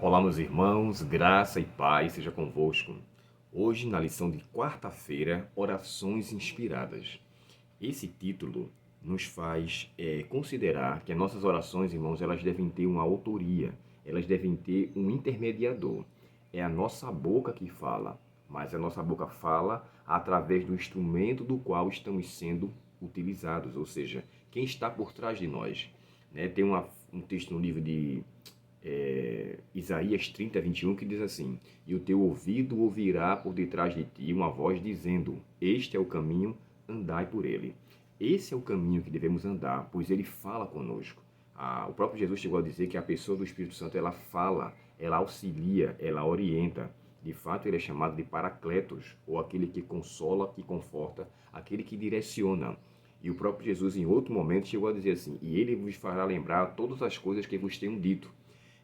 Olá, meus irmãos, graça e paz seja convosco. Hoje, na lição de quarta-feira, Orações Inspiradas. Esse título nos faz considerar que as nossas orações, irmãos, elas devem ter uma autoria, elas devem ter um intermediador. É a nossa boca que fala, mas a nossa boca fala através do instrumento do qual estamos sendo utilizados, ou seja, quem está por trás de nós. Tem um texto no livro de Isaías 30:21, que diz assim: E o teu ouvido ouvirá por detrás de ti uma voz dizendo: Este é o caminho, andai por ele. Esse é o caminho que devemos andar, pois ele fala conosco. O próprio Jesus chegou a dizer que a pessoa do Espírito Santo, ela fala, ela auxilia, ela orienta. De fato, ele é chamado de Paracletos, ou aquele que consola, que conforta, aquele que direciona. E o próprio Jesus, em outro momento, chegou a dizer assim: E ele vos fará lembrar todas as coisas que vos tenho dito.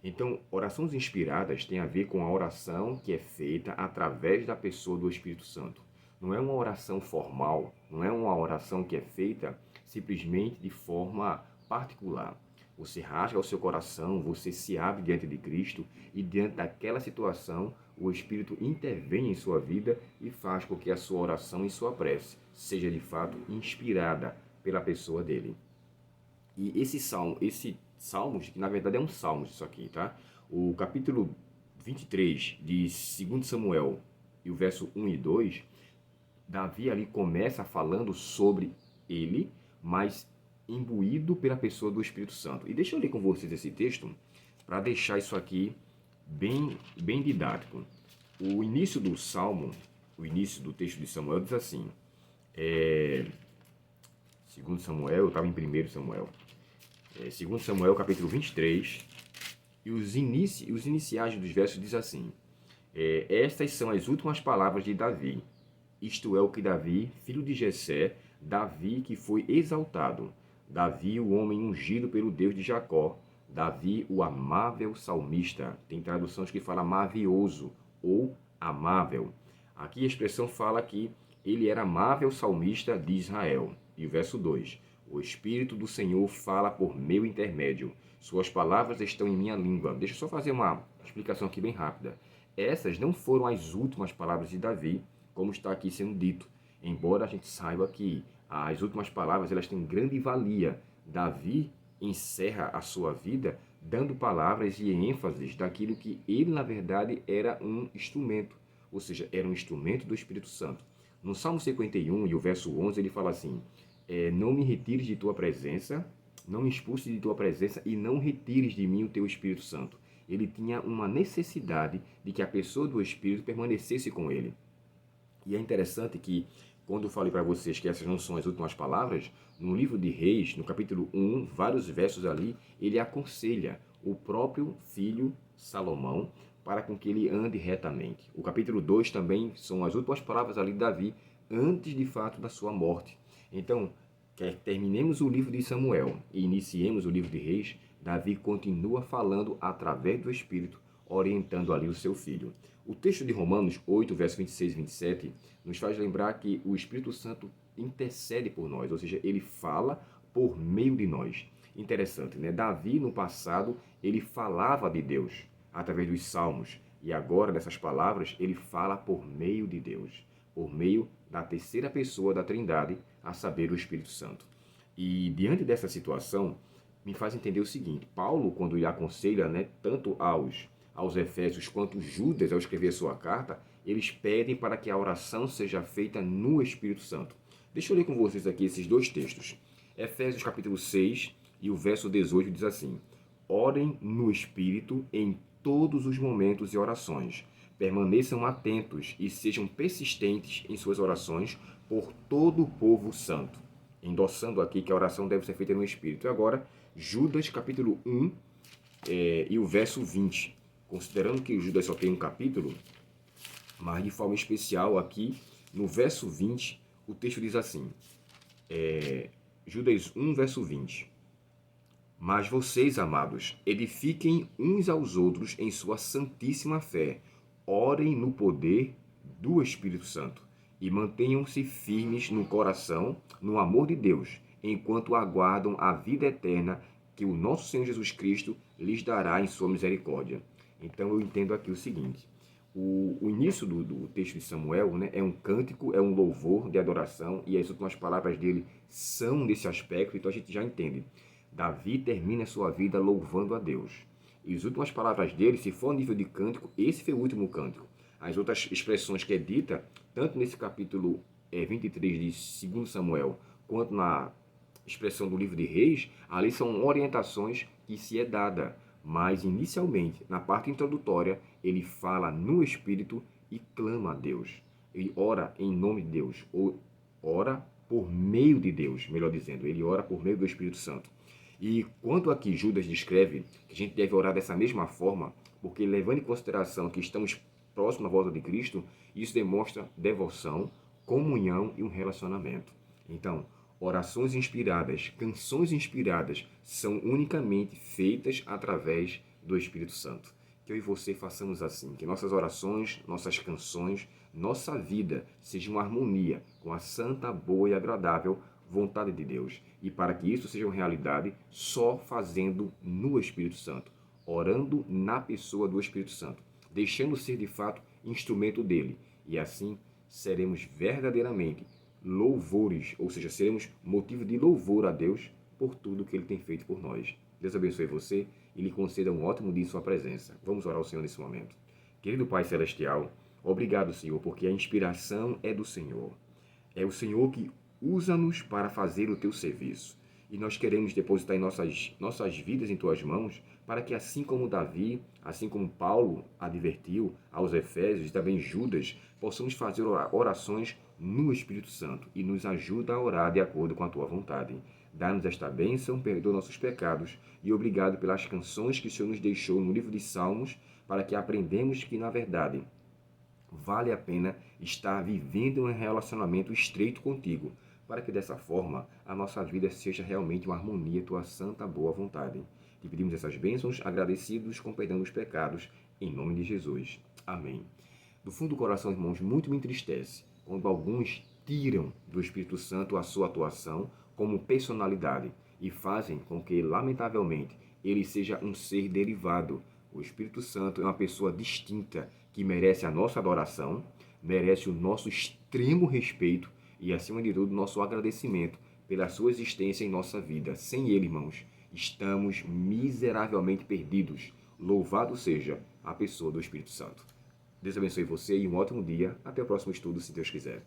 Então, orações inspiradas têm a ver com a oração que é feita através da pessoa do Espírito Santo. Não é uma oração formal, não é uma oração que é feita simplesmente de forma particular. Você rasga o seu coração, você se abre diante de Cristo e diante daquela situação o Espírito intervém em sua vida e faz com que a sua oração e sua prece seja de fato inspirada pela pessoa dele. E esse Salmos, que na verdade é um Salmos isso aqui, tá? O capítulo 23 de 2 Samuel e o verso 1 e 2, Davi ali começa falando sobre ele, mas imbuído pela pessoa do Espírito Santo. E deixa eu ler com vocês esse texto para deixar isso aqui bem didático. O início do Salmo, o início do texto de Samuel diz assim, segundo Samuel, eu estava em 1 Samuel, segundo Samuel capítulo 23, e os iniciais dos versos diz assim, estas são as últimas palavras de Davi, isto é o que Davi, filho de Jessé, Davi que foi exaltado, Davi o homem ungido pelo Deus de Jacó, Davi o amável salmista, tem traduções que falam mavioso ou amável. Aqui a expressão fala que ele era amável salmista de Israel. E o verso 2, o Espírito do Senhor fala por meu intermédio. Suas palavras estão em minha língua. Deixa eu só fazer uma explicação aqui bem rápida. Essas não foram as últimas palavras de Davi, como está aqui sendo dito. Embora a gente saiba que as últimas palavras elas têm grande valia. Davi encerra a sua vida dando palavras e ênfases daquilo que ele, na verdade, era um instrumento. Ou seja, era um instrumento do Espírito Santo. No Salmo 51 e o verso 11, ele fala assim, não me retires de tua presença, não me expulses de tua presença e não retires de mim o teu Espírito Santo. Ele tinha uma necessidade de que a pessoa do Espírito permanecesse com ele. E é interessante que, quando eu falei para vocês que essas não são as últimas palavras, no livro de Reis, no capítulo 1, vários versos ali, ele aconselha o próprio filho Salomão para com que ele ande retamente. O capítulo 2 também são as últimas palavras ali de Davi, antes de fato da sua morte. Então, quer terminemos o livro de Samuel e iniciemos o livro de Reis, Davi continua falando através do Espírito, orientando ali o seu filho. O texto de Romanos 8, verso 26 e 27, nos faz lembrar que o Espírito Santo intercede por nós, ou seja, ele fala por meio de nós. Interessante, né? Davi, no passado, ele falava de Deus através dos salmos, e agora, nessas palavras, ele fala por meio de Deus, por meio da terceira pessoa da Trindade, a saber, o Espírito Santo. E diante dessa situação, me faz entender o seguinte, Paulo, quando ele aconselha, né, tanto aos Efésios quanto Judas, ao escrever sua carta, eles pedem para que a oração seja feita no Espírito Santo. Deixa eu ler com vocês aqui esses dois textos. Efésios capítulo 6 e o verso 18 diz assim, orem no Espírito em todos os momentos e orações. Permaneçam atentos e sejam persistentes em suas orações por todo o povo santo. Endossando aqui que a oração deve ser feita no Espírito. E agora, Judas capítulo 1 e o verso 20. Considerando que Judas só tem um capítulo, mas de forma especial aqui, no verso 20, o texto diz assim, Judas 1, verso 20. Mas vocês, amados, edifiquem uns aos outros em sua santíssima fé, orem no poder do Espírito Santo e mantenham-se firmes no coração, no amor de Deus, enquanto aguardam a vida eterna que o nosso Senhor Jesus Cristo lhes dará em sua misericórdia. Então eu entendo aqui o seguinte, o início do texto de Samuel, né, é um cântico, é um louvor de adoração, e as últimas palavras dele são desse aspecto, então a gente já entende. Davi termina a sua vida louvando a Deus. E as últimas palavras dele, se for a nível de cântico, esse foi o último cântico. As outras expressões que é dita, tanto nesse capítulo 23 de 2 Samuel, quanto na expressão do livro de Reis, ali são orientações que se é dada. Mas, inicialmente, na parte introdutória, ele fala no Espírito e clama a Deus. Ele ora em nome de Deus, ou ora por meio de Deus, melhor dizendo. Ele ora por meio do Espírito Santo. E quando aqui Judas descreve que a gente deve orar dessa mesma forma, porque levando em consideração que estamos próximos à volta de Cristo, isso demonstra devoção, comunhão e um relacionamento. Então, orações inspiradas, canções inspiradas são unicamente feitas através do Espírito Santo. Que eu e você façamos assim, que nossas orações, nossas canções, nossa vida seja uma harmonia com a santa, boa e agradável vontade de Deus. E para que isso seja uma realidade, só fazendo no Espírito Santo, orando na pessoa do Espírito Santo, deixando ser de fato instrumento dele. E assim seremos verdadeiramente louvores, ou seja, seremos motivo de louvor a Deus por tudo que ele tem feito por nós. Deus abençoe você e lhe conceda um ótimo dia em sua presença. Vamos orar ao Senhor nesse momento. Querido Pai Celestial, obrigado, Senhor, porque a inspiração é do Senhor. É o Senhor que usa-nos para fazer o teu serviço. E nós queremos depositar em nossas vidas em tuas mãos, para que assim como Davi, assim como Paulo advertiu aos Efésios e também Judas, possamos fazer orações no Espírito Santo e nos ajuda a orar de acordo com a tua vontade. Dá-nos esta bênção, perdoa nossos pecados e obrigado pelas canções que o Senhor nos deixou no livro de Salmos, para que aprendamos que, na verdade, vale a pena estar vivendo um relacionamento estreito contigo, para que dessa forma a nossa vida seja realmente uma harmonia tua santa boa vontade. Te pedimos essas bênçãos, agradecidos com perdão dos pecados, em nome de Jesus. Amém. Do fundo do coração, irmãos, muito me entristece quando alguns tiram do Espírito Santo a sua atuação como personalidade e fazem com que, lamentavelmente, ele seja um ser derivado. O Espírito Santo é uma pessoa distinta que merece a nossa adoração, merece o nosso extremo respeito e, acima de tudo, nosso agradecimento pela sua existência em nossa vida. Sem ele, irmãos, estamos miseravelmente perdidos. Louvado seja a pessoa do Espírito Santo. Deus abençoe você e um ótimo dia. Até o próximo estudo, se Deus quiser.